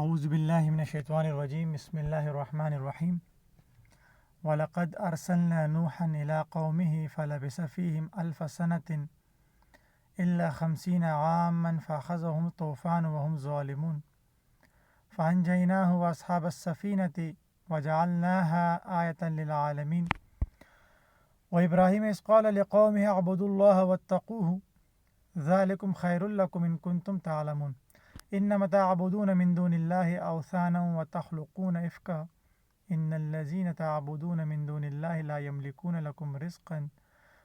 اعوذ باللہ من الشیطان الرجیم بسم اللہ الرحمن الرحیم وَلَقَدْ أَرْسَلْنَا نُوحًا إِلَىٰ قَوْمِهِ فَلَبِثَ فِيهِمْ أَلْفَ سَنَةٍ إِلَّا 50 عَامًا فَأَخَذَهُمُ الطُّوفَانُ وَهُمْ ظَالِمُونَ فَأَنجَيْنَاهُ وَأَصْحَابَ السَّفِينَةِ وَجَعَلْنَاهَا آيَةً لِلْعَالَمِينَ وَإِبْرَاهِيمَ إِذْ قَالَ لِقَوْمِهِ اعْبُدُوا اللَّهَ وَاتَّقُوهُ ذَٰلِكُمْ خَيْرٌ لَكُمْ إِن كُنتُمْ تَعْلَمُونَ إِنَّمَا تَعْبُدُونَ مِن دُونِ اللَّهِ أَوْثَانًا وَتَخْلُقُونَ إِفْكًا إِنَّ الَّذِينَ تَعْبُدُونَ مِن دُونِ اللَّهِ لَا يَمْلِكُونَ لَكُمْ رِزْقًا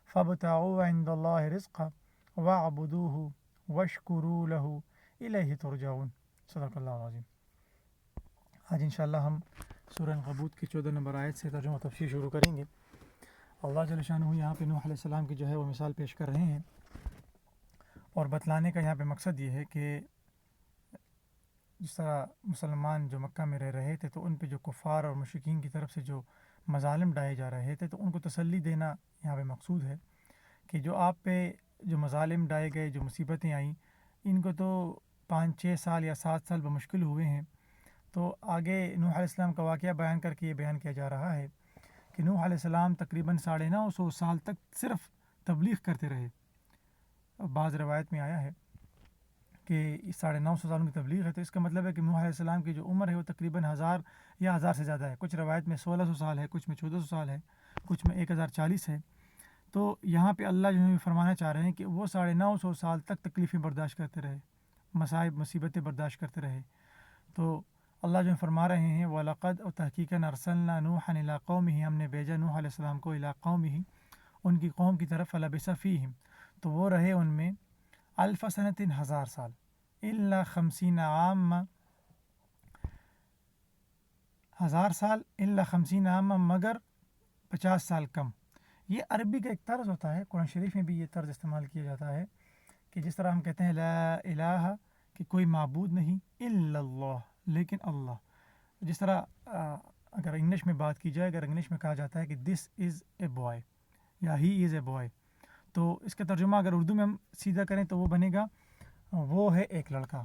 فَابْتَغُوا عِندَ اللَّهِ رِزْقًا وَاعْبُدُوهُ وَاشْكُرُوا لَهُ إِلَيْهِ تُرْجَعُونَ صدق اللہ العظیم۔ آج انشاءاللہ ہم سورہ عنکبوت کی 14 نمبر آیت سے ترجمہ و تفسیر شروع کریں گے۔ اللہ جل شانہ یہاں پہ نوح علیہ السلام کی جو ہے وہ مثال پیش کر رہے ہیں اور بتلانے کا یہاں پہ مقصد یہ ہے کہ جس طرح مسلمان جو مکہ میں رہ رہے تھے تو ان پہ جو کفار اور مشرکین کی طرف سے جو مظالم ڈائے جا رہے تھے تو ان کو تسلی دینا یہاں پہ مقصود ہے کہ جو آپ پہ جو مظالم ڈائے گئے، جو مصیبتیں آئیں، ان کو تو 5-6 سال یا 7 سال بمشکل ہوئے ہیں۔ تو آگے نوح علیہ السلام کا واقعہ بیان کر کے یہ بیان کیا جا رہا ہے کہ نوح علیہ السلام تقریباً 950 سال تک صرف تبلیغ کرتے رہے۔ بعض روایت میں آیا ہے کہ 950 سالوں کی تبلیغ ہے، تو اس کا مطلب ہے کہ نوح علیہ السلام کی جو عمر ہے وہ تقریباً 1000 یا 1000 سے زیادہ ہے۔ کچھ روایت میں 1600 سال ہے، کچھ میں 1400 سال ہے، کچھ میں 1040 ہے۔ تو یہاں پہ اللہ جو ہے فرمانا چاہ رہے ہیں کہ وہ 950 سال تک تکلیفیں برداشت کرتے رہے، مصائب مصیبتیں برداشت کرتے رہے۔ تو اللہ جو فرما رہے ہیں وَلَقَدْ اور تحقیقاً أَرْسَلْنَا نُوحًا إِلَىٰ قَوْمِهِ، ہم نے بھیجا نوح علیہ السلام کو إِلَىٰ قَوْمِهِ، ان کی قوم کی طرف، فَلَبِثَ فِيهِمْ، تو وہ رہے ان میں أَلْفَ سَنَةٍ 1000 سال، إِلَّا 50 عَامًا 1000 سال، إِلَّا 50 عَامًا مگر 50 سال کم۔ یہ عربی کا ایک طرز ہوتا ہے، قرآن شریف میں بھی یہ طرز استعمال کیا جاتا ہے کہ جس طرح ہم کہتے ہیں لا الہ، کہ کوئی معبود نہیں، الا اللہ، لیکن اللہ۔ جس طرح اگر انگلش میں بات کی جائے، اگر انگلش میں کہا جاتا ہے کہ دس از اے بوائے یا ہی از اے بوائے، تو اس کا ترجمہ اگر اردو میں ہم سیدھا کریں تو وہ بنے گا وہ ہے ایک لڑکا،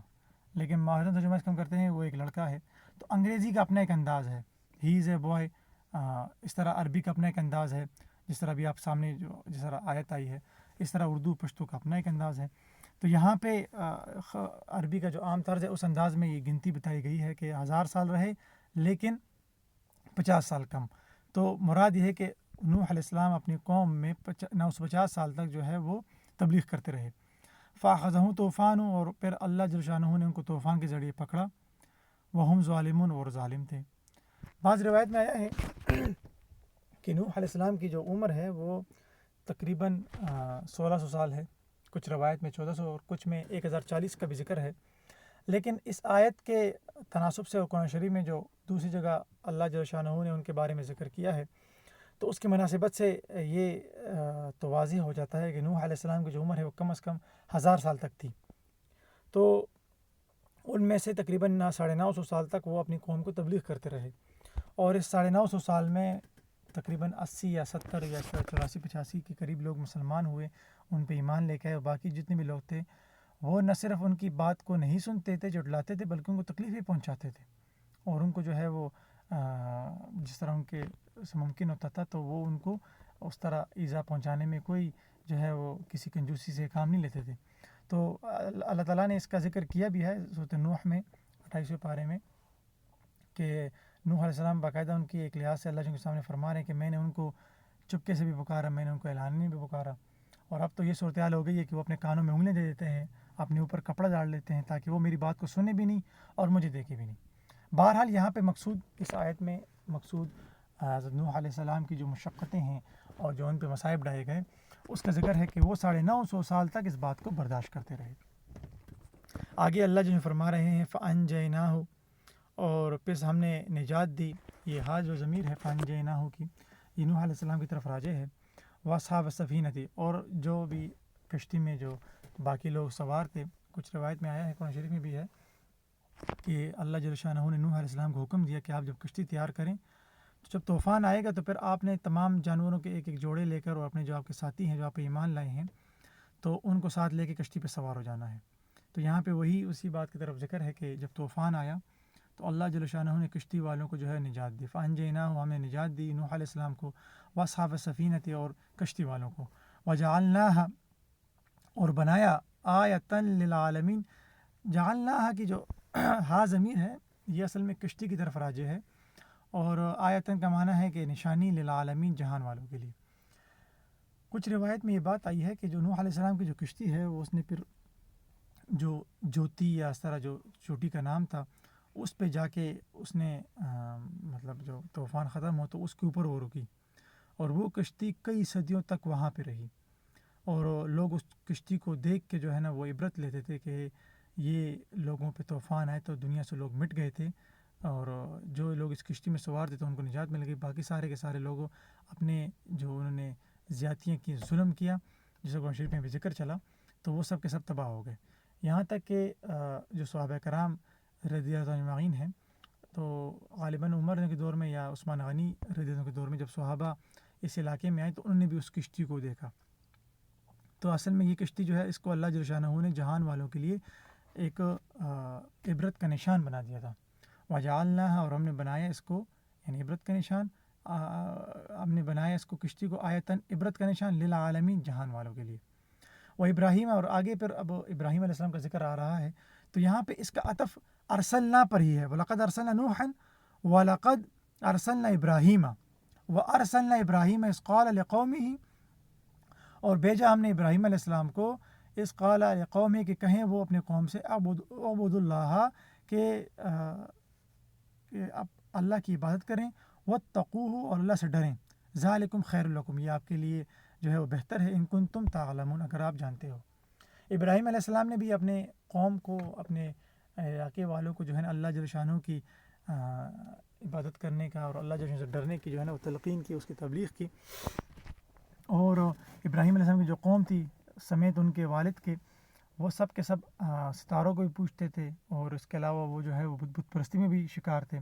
لیکن ماہرین ترجمہ اس کا ہم کرتے ہیں وہ ایک لڑکا ہے۔ تو انگریزی کا اپنا ایک انداز ہے، ہی از اے بوائے، اس طرح عربی کا اپنا ایک انداز ہے، جس طرح بھی آپ سامنے جو جس طرح آیت آئی ہے، اس طرح اردو پشتو کا اپنا ایک انداز ہے۔ تو یہاں پہ عربی کا جو عام طرز ہے اس انداز میں یہ گنتی بتائی گئی ہے کہ 1000 سال رہے لیکن 50 سال کم۔ تو مراد یہ ہے کہ نوح علیہ السلام اپنی قوم میں 950 سال تک جو ہے وہ تبلیغ کرتے رہے۔ فَأَخَذَهُمُ الطُّوفَانُ، اور پھر اللہ جل شانہ نے ان کو طوفان کے ذریعے پکڑا، وَهُمْ ظَالِمُونَ، اور ظالم تھے۔ بعض روایت میں آیا ہے کہ نوح علیہ السلام کی جو عمر ہے وہ تقریباً 1600 سال ہے، کچھ روایت میں 1400 اور کچھ میں 1040 کا بھی ذکر ہے۔ لیکن اس آیت کے تناسب سے اور قرآن شریف میں جو دوسری جگہ اللہ جل شانہ نے ان کے بارے میں ذکر کیا ہے، تو اس کی مناسبت سے یہ تو واضح ہو جاتا ہے کہ نوح علیہ السلام کی جو عمر ہے وہ کم از کم 1000 سال تک تھی۔ تو ان میں سے تقریباً 950 سال تک وہ اپنی قوم کو تبلیغ کرتے رہے، اور اس 950 سال میں تقریباً 80 یا 70 یا 84-85 کے قریب لوگ مسلمان ہوئے، ان پہ ایمان لے کے آئے، اور باقی جتنے بھی لوگ تھے وہ نہ صرف ان کی بات کو نہیں سنتے تھے، جھٹلاتے تھے، بلکہ ان کو تکلیفیں پہنچاتے تھے، اور ان کو جو ہے وہ جس طرح ان کے سے ممکن ہوتا تھا تو وہ ان کو اس طرح ایذا پہنچانے میں کوئی جو ہے وہ کسی کنجوسی سے کام نہیں لیتے تھے۔ تو اللہ تعالیٰ نے اس کا ذکر کیا بھی ہے سورۃ نوح میں 28ویں پارے میں کہ نوح علیہ السلام باقاعدہ ان کی ایک لحاظ سے اللہ کے سامنے فرما رہے ہیں کہ میں نے ان کو چپکے سے بھی پکارا، میں نے ان کو اعلان میں بھی پکارا، اور اب تو یہ صورتحال ہو گئی ہے کہ وہ اپنے کانوں میں انگلیاں دے دیتے ہیں، اپنے اوپر کپڑا ڈال لیتے ہیں تاکہ وہ میری بات کو سنے بھی نہیں اور مجھے دیکھے بھی نہیں۔ بہرحال یہاں پہ مقصود اس آیت میں مقصود حضرت نوح علیہ السلام کی جو مشقتیں ہیں اور جو ان پہ مصائب ڈائے گئے اس کا ذکر ہے کہ وہ 950 سال تک اس بات کو برداشت کرتے رہے۔ آگے اللہ جو فرما رہے ہیں فَأَنجَيْنَاهُ، اور پھر ہم نے نجات دی، یہ ہا جو ضمیر ہے فَأَنجَيْنَاهُ کی، یہ نوح علیہ السلام کی طرف راجع ہے، وَأَصْحَابَ السَّفِينَةِ، اور جو بھی کشتی میں جو باقی لوگ سوار تھے، کچھ روایت میں آیا ہے، قرآن شریف میں بھی ہے کہ اللہ جل شانہ نے نوح علیہ السلام کو حکم دیا کہ آپ جب کشتی تیار کریں تو جب طوفان آئے گا تو پھر آپ نے تمام جانوروں کے ایک ایک جوڑے لے کر اور اپنے جو آپ کے ساتھی ہیں جو آپ پہ ایمان لائے ہیں تو ان کو ساتھ لے کے کشتی پہ سوار ہو جانا ہے۔ تو یہاں پہ وہی اسی بات کی طرف ذکر ہے کہ جب طوفان آیا تو اللہ جل شانہ نے کشتی والوں کو جو ہے نجات دی، فانجیناہ، ہم نے نجات دی نوح علیہ السلام کو، واصحاب السفینۃ، اور کشتی والوں کو، وجعلناہ، اور بنایا، آیۃ للعالمین، جعلناہ کی جو ہا ضمیر ہے یہ اصل میں کشتی کی طرف راجع ہے، اور آیتن کا معنی ہے کہ نشانی، للعالمین، جہان والوں کے لیے۔ کچھ روایت میں یہ بات آئی ہے کہ جو نوح علیہ السلام کی جو کشتی ہے وہ اس نے پھر جو جوتی یا اس طرح جو چوٹی کا نام تھا اس پہ جا کے اس نے مطلب جو طوفان ختم ہو تو اس کے اوپر وہ رکی، اور وہ کشتی کئی صدیوں تک وہاں پہ رہی، اور لوگ اس کشتی کو دیکھ کے جو ہے نا وہ عبرت لیتے تھے کہ یہ لوگوں پہ طوفان آئے تو دنیا سے لوگ مٹ گئے تھے، اور جو لوگ اس کشتی میں سوار تھے تو ان کو نجات مل گئی، باقی سارے کے سارے لوگوں اپنے جو انہوں نے زیادتیاں کی، ظلم کیا، جسے قرآن شریف میں بھی ذکر چلا، تو وہ سب کے سب تباہ ہو گئے۔ یہاں تک کہ جو صحابہ کرام رضی اللہ عنہ اجمعین ہیں، تو غالباً عمر کے دور میں یا عثمان غنی رضی اللہ عنہ کے دور میں جب صحابہ اس علاقے میں آئے تو انہوں نے بھی اس کشتی کو دیکھا۔ تو اصل میں یہ کشتی جو ہے اس کو اللہ جل شانہ نے جہان والوں کے لیے ایک عبرت کا نشان بنا دیا تھا، وجعلناہ، اور ہم نے بنایا اس کو، یعنی عبرت کا نشان، ہم نے بنایا اس کو کشتی کو، آیتن، عبرت کا نشان، للعالمین، جہان والوں کے لیے۔ وہ ابراہیم، اور آگے پھر اب ابراہیم علیہ السلام کا ذکر آ رہا ہے، تو یہاں پہ اس کا عطف ارسلنا پر ہی ہے، وَلَقَدْ أَرْسَلْنَا نُوحًا وَلَقَدْ أَرْسَلْنَا إِبْرَاهِيمَ وَأَرْسَلْنَا إِبْرَاهِيمَ إِذْ قَالَ لِقَوْمِهِ، اور بھیجا ہم نے ابراہیم علیہ السلام کو، اس قال لقومه، کہ کہیں وہ اپنے قوم سے، اعبد اللہ، کہ اللہ کی عبادت کریں، واتقوہ، اور اللہ سے ڈریں، ذالکم خیر لکم، یہ آپ کے لیے جو ہے وہ بہتر ہے، ان کنتم تعلمون، اگر آپ جانتے ہو۔ ابراہیم علیہ السلام نے بھی اپنے قوم کو، اپنے علاقے والوں کو جو ہے نا اللہ جل شانہ کی عبادت کرنے کا اور اللہ جل شانہ سے ڈرنے کی جو ہے نا وہ تلقین کی، اس کی تبلیغ کی، اور ابراہیم علیہ السلام کی جو قوم تھی سمیت ان کے والد کے، وہ سب کے سب ستاروں کو بھی پوجتے تھے، اور اس کے علاوہ وہ جو ہے وہ بت پرستی میں بھی شکار تھے،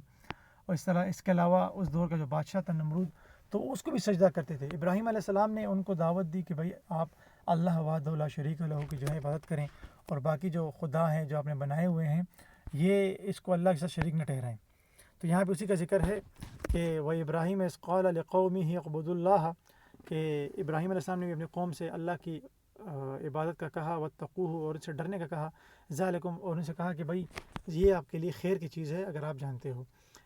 اور اس طرح اس کے علاوہ اس دور کا جو بادشاہ تھا نمرود، تو اس کو بھی سجدہ کرتے تھے۔ ابراہیم علیہ السلام نے ان کو دعوت دی کہ بھائی آپ اللہ وحدہ لا شریک لہ کی جو ہے عبادت کریں، اور باقی جو خدا ہیں جو آپ نے بنائے ہوئے ہیں یہ اس کو اللہ کے ساتھ شریک نہ ٹھہرائیں۔ تو یہاں پہ اسی کا ذکر ہے کہ وہ ابراہیم اذ قال لقومہ اعبدوا اللہ، کہ ابراہیم علیہ السلام نے بھی اپنی قوم سے اللہ کی عبادت کا کہا، واتقوہ، اور اس سے ڈرنے کا کہا، ذالکم، اور ان سے کہا کہ بھائی یہ آپ کے لیے خیر کی چیز ہے اگر آپ جانتے ہو۔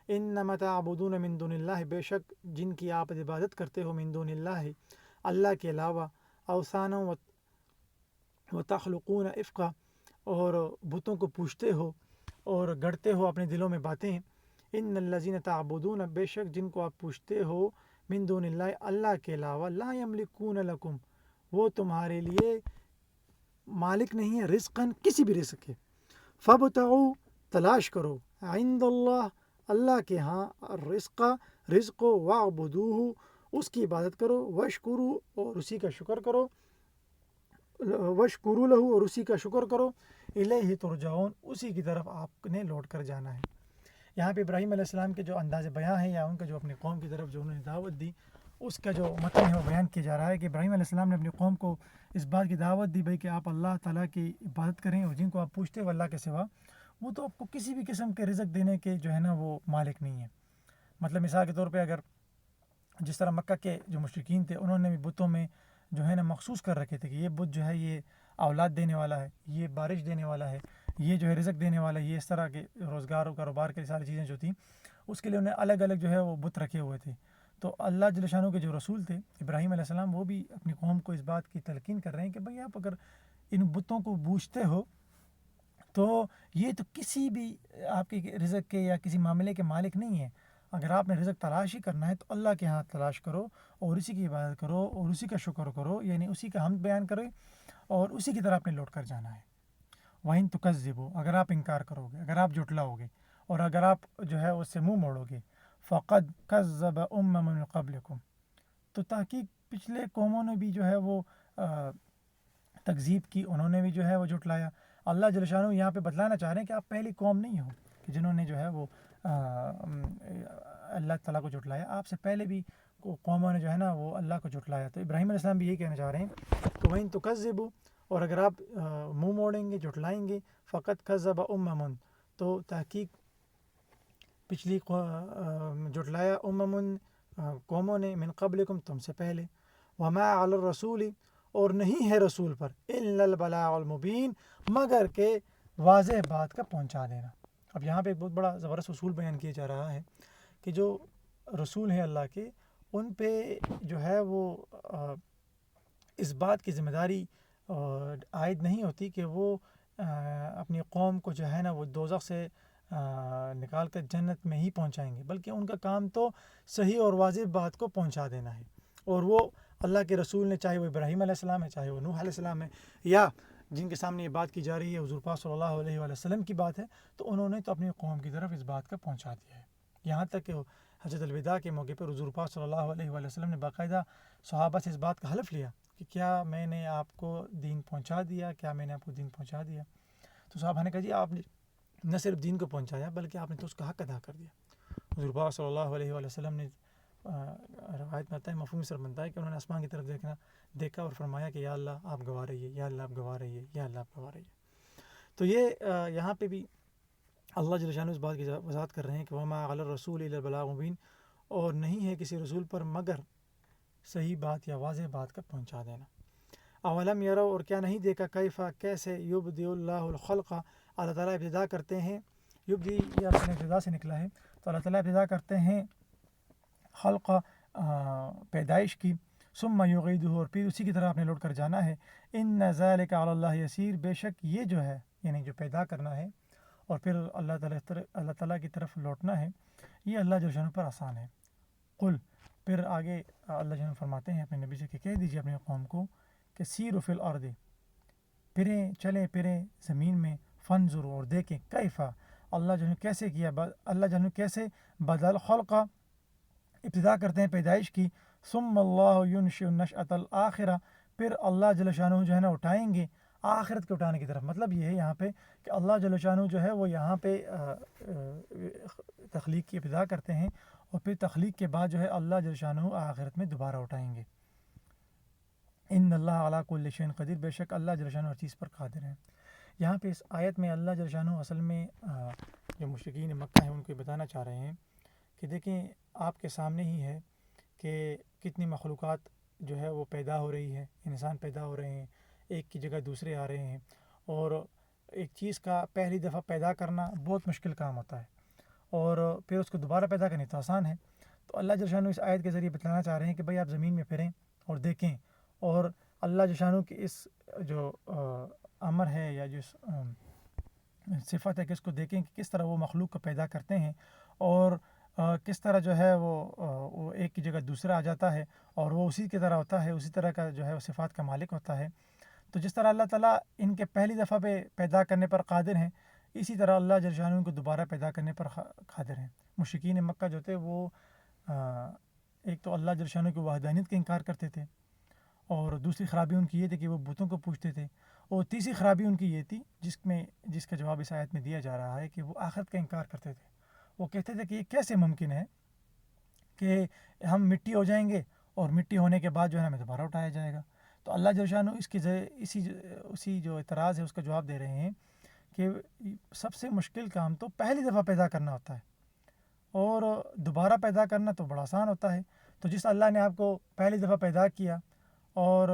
انما تعبدون من دون اللہ، بے شک جن کی آپ عبادت کرتے ہو، من دون اللہ، اللہ کے علاوہ، اوثانا وتخلقون افقا، اور بتوں کو پوجتے ہو اور گڑتے ہو اپنے دلوں میں باتیں، ان الذین تعبدون، بے شک جن کو آپ پوجتے ہو، من دون اللہ، اللہ کے علاوہ، لا یملکون لکم، وہ تمہارے لیے مالک نہیں ہے، رزقاً، کسی بھی رزق کے، فابتغوا، تلاش کرو، عند اللہ، اللہ کے ہاں، رزق، رزق، واعبدوہ، اس کی عبادت کرو، واشکروا، اور اسی کا شکر کرو، واشکروا لہ، اور اسی کا شکر کرو، الیہ ترجعون، اسی کی طرف آپ نے لوٹ کر جانا ہے۔ یہاں پہ ابراہیم علیہ السلام کے جو انداز بیان ہے، یا ان کا جو اپنی قوم کی طرف جو انہوں نے دعوت دی، اس کا جو متن ہے وہ بیان کیا جا رہا ہے کہ ابراہیم علیہ السلام نے اپنی قوم کو اس بات کی دعوت دی بھائی کہ آپ اللہ تعالیٰ کی عبادت کریں، اور جن کو آپ پوچھتے ہو اللہ کے سوا، وہ تو آپ کو کسی بھی قسم کے رزق دینے کے جو ہے نا وہ مالک نہیں ہے۔ مطلب مثال کے طور پہ اگر جس طرح مکہ کے جو مشرکین تھے انہوں نے بھی بتوں میں جو ہے نا مخصوص کر رکھے تھے کہ یہ بت جو ہے یہ اولاد دینے والا ہے، یہ بارش دینے والا ہے، یہ جو ہے رزق دینے والا ہے، یہ اس طرح کے روزگار و کاروبار کی ساری چیزیں جو تھیں اس کے لیے انہیں الگ الگ جو ہے وہ بت رکھے ہوئے تھے۔ تو اللہ جل شانہ کے جو رسول تھے ابراہیم علیہ السلام، وہ بھی اپنی قوم کو اس بات کی تلقین کر رہے ہیں کہ بھئی آپ اگر ان بتوں کو پوجتے ہو تو یہ تو کسی بھی آپ کے رزق کے یا کسی معاملے کے مالک نہیں ہے۔ اگر آپ نے رزق تلاش ہی کرنا ہے تو اللہ کے ہاتھ تلاش کرو، اور اسی کی عبادت کرو، اور اسی کا شکر کرو، یعنی اسی کا حمد بیان کرو، اور اسی کی طرح آپ نے لوٹ کر جانا ہے۔ وَإِن تُكَذِّبُوا، اگر آپ انکار کرو گے، اگر آپ جھٹلاؤ گے، اور اگر آپ جو ہے اس سے منہ موڑو گے، فَقَدْ كَذَّبَ أُمَمٌ مِّن قَبْلِكُمْ، تو تحقیق پچھلے قوموں نے بھی جو ہے وہ تکذیب کی، انہوں نے بھی جو ہے وہ جھٹلایا۔ اللہ جل شانہ یہاں پہ بتلانا چاہ رہے ہیں کہ آپ پہلی قوم نہیں ہو کہ جنہوں نے جو ہے وہ اللہ تعالیٰ کو جھٹلایا، آپ سے پہلے بھی قوموں نے جو ہے نا وہ اللہ کو جھٹلایا۔ تو ابراہیم علیہ السلام بھی یہی کہنا چاہ رہے ہیں کہ وَإِن تُكَذِّبُوا، اور اگر آپ منہ موڑیں گے، جھٹلائیں گے، فقط كذب أمم، تو تحقیق پچھلی جٹلایا قوموں نے من قبلکم تم سے پہلے، وما علی الرسول اور نہیں ہے رسول پر الا البلاغ المبین مگر کہ واضح بات کا پہنچا دینا۔ اب یہاں پہ ایک بہت بڑا زبردست اصول بیان کیا جا رہا ہے کہ جو رسول ہیں اللہ کے، ان پہ جو ہے وہ اس بات کی ذمہ داری عائد نہیں ہوتی کہ وہ اپنی قوم کو جو ہے نا وہ دوزخ سے نکال کر جنت میں ہی پہنچائیں گے، بلکہ ان کا کام تو صحیح اور واضح بات کو پہنچا دینا ہے۔ اور وہ اللہ کے رسول نے، چاہے وہ ابراہیم علیہ السلام ہے، چاہے وہ نوح علیہ السلام ہے، یا جن کے سامنے یہ بات کی جا رہی ہے حضور پاک صلی اللہ علیہ وآلہ وسلم کی بات ہے، تو انہوں نے تو اپنی قوم کی طرف اس بات کا پہنچا دیا ہے۔ یہاں تک کہ حجۃ الوداع کے موقع پر حضور پاک صلی اللہ علیہ وآلہ وسلم نے باقاعدہ صحابہ سے اس بات کا حلف لیا کہ کیا میں نے آپ کو دین پہنچا دیا، کیا میں نے آپ کو دین پہنچا دیا؟ تو صحابہ نے کہا جی آپ نے نہ صرف دین کو پہنچایا بلکہ آپ نے تو اس کا حق ادا کر دیا۔ حضور پاک صلی اللہ علیہ وآلہ وسلم نے روایت میں آتا ہے، مفہوم سر بنتا ہے کہ انہوں نے آسمان کی طرف دیکھا اور فرمایا کہ یا اللہ آپ گواہ رہیے، یا اللہ آپ گواہ رہیے، یا اللہ آپ گواہ رہیے۔ تو یہ یہاں پہ بھی اللہ جل شانہ اس بات کی وضاحت کر رہے ہیں کہ وما علی الرسول الا البلاغ المبین، اور نہیں ہے کسی رسول پر مگر صحیح بات یا واضح بات کا پہنچا دینا۔ اولم یرو اور کیا نہیں دیکھا کیفا کیسے یبدئ اللہ الخلق اللہ تعالیٰ ابتدا کرتے ہیں، یبدی یا ابتدا سے نکلا ہے، تو اللہ تعالیٰ ابتدا کرتے ہیں خلق پیدائش کی، ثم یعیدہ اور پھر اسی کی طرح آپ نے لوٹ کر جانا ہے۔ ان ذالک علی اللہ یسیر بے شک یہ جو ہے یعنی جو پیدا کرنا ہے اور پھر اللہ تعالیٰ کی طرف لوٹنا ہے، یہ اللہ جل شانہ پر آسان ہے۔ قل پھر آگے اللہ جل فرماتے ہیں اپنے نبی سے کہ کہہ دیجیے اپنے قوم کو کہ سیروا فی الارض پھریں چلیں پھریں زمین میں، فانظروا اور دیکھیں کیفا اللہ جل کیسے کیا، اللہ جل کیسے بدل خلق ابتدا کرتے ہیں پیدائش کی، ثم اللہ ینشئ النشأۃ الآخرہ پھر اللہ جل شانہ جو ہے نا اٹھائیں گے آخرت کے اٹھانے کی طرف۔ مطلب یہ ہے یہاں پہ کہ اللہ جل شانہ جو ہے وہ یہاں پہ تخلیق کی ابتدا کرتے ہیں اور پھر تخلیق کے بعد جو ہے اللہ جل شانہ آخرت میں دوبارہ اٹھائیں گے۔ ان اللہ علی کل شیء قدیر بے شک اللہ جل شانہ ہر چیز پر قادر ہے۔ یہاں پہ اس آیت میں اللہ جل شانہ اصل میں جو مشرکین مکہ ہیں ان کو بتانا چاہ رہے ہیں کہ دیکھیں آپ کے سامنے ہی ہے کہ کتنی مخلوقات جو ہے وہ پیدا ہو رہی ہے، انسان پیدا ہو رہے ہیں، ایک کی جگہ دوسرے آ رہے ہیں، اور ایک چیز کا پہلی دفعہ پیدا کرنا بہت مشکل کام ہوتا ہے اور پھر اس کو دوبارہ پیدا کرنا تو آسان ہے۔ تو اللہ جل شانہ اس آیت کے ذریعے بتلانا چاہ رہے ہیں کہ بھائی آپ زمین میں پھریں اور دیکھیں، اور اللہ جل شانہ کی اس جو امر ہے یا جس صفت ہے کہ اس کو دیکھیں کہ کس طرح وہ مخلوق کو پیدا کرتے ہیں اور کس طرح جو ہے وہ ایک کی جگہ دوسرا آ جاتا ہے اور وہ اسی کی طرح ہوتا ہے، اسی طرح کا جو ہے وہ صفات کا مالک ہوتا ہے۔ تو جس طرح اللہ تعالیٰ ان کے پہلی دفعہ پہ پیدا کرنے پر قادر ہیں، اسی طرح اللہ جل شانہ ان کو دوبارہ پیدا کرنے پر قادر ہیں۔ مشرکین مکہ جو تھے وہ ایک تو اللہ جل شانہ کی وحدانیت کا انکار کرتے تھے، اور دوسری خرابی ان کی یہ تھی کہ وہ بتوں کو پوجتے تھے، اور تیسری خرابی ان کی یہ تھی جس کا جواب اس آیت میں دیا جا رہا ہے کہ وہ آخرت کا انکار کرتے تھے۔ وہ کہتے تھے کہ یہ کیسے ممکن ہے کہ ہم مٹی ہو جائیں گے اور مٹی ہونے کے بعد جو ہے ہمیں دوبارہ اٹھایا جائے گا۔ تو اللہ جل شانہ اس کی اسی جو اعتراض ہے اس کا جواب دے رہے ہیں کہ سب سے مشکل کام تو پہلی دفعہ پیدا کرنا ہوتا ہے اور دوبارہ پیدا کرنا تو بڑا آسان ہوتا ہے۔ تو جس اللہ نے آپ کو پہلی دفعہ پیدا کیا اور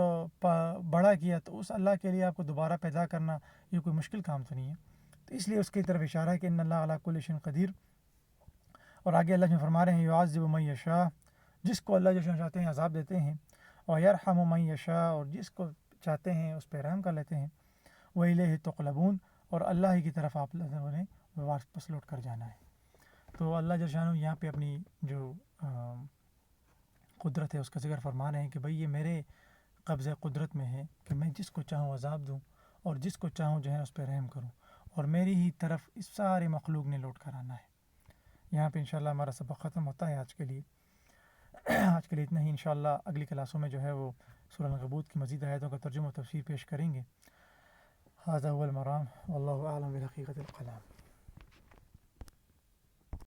بڑا کیا، تو اس اللہ کے لیے آپ کو دوبارہ پیدا کرنا یہ کوئی مشکل کام تو نہیں ہے۔ تو اس لیے اس کی طرف اشارہ ہے کہ ان اللہ علی کل شیء قدیر۔ اور آگے اللہ جل فرما رہے ہیں یعذب من یشاء جس کو اللہ جل چاہتے ہیں عذاب دیتے ہیں، اور یرحم من یشاء اور جس کو چاہتے ہیں اس پہ رحم کر لیتے ہیں، وإلیہ تقلبون اور اللہ ہی کی طرف آپ لوگوں نے واپس لوٹ کر جانا ہے۔ تو اللہ جل شانہ یہاں پہ اپنی جو قدرت ہے اس کا ذکر فرما رہے ہیں کہ بھئی یہ میرے قبضہ قدرت میں ہے کہ میں جس کو چاہوں عذاب دوں اور جس کو چاہوں جو ہے اس پہ رحم کروں، اور میری ہی طرف اس سارے مخلوق نے لوٹ کر آنا ہے۔ یہاں پہ انشاءاللہ ہمارا سبق ختم ہوتا ہے آج کے لیے اتنا ہی۔ انشاءاللہ اگلی کلاسوں میں جو ہے وہ سورہ العنکبوت کی مزید آیتوں کا ترجمہ و تفسیر پیش کریں گے۔ ھذا هو المرام واللہ اعلم بحقیقت الکلام۔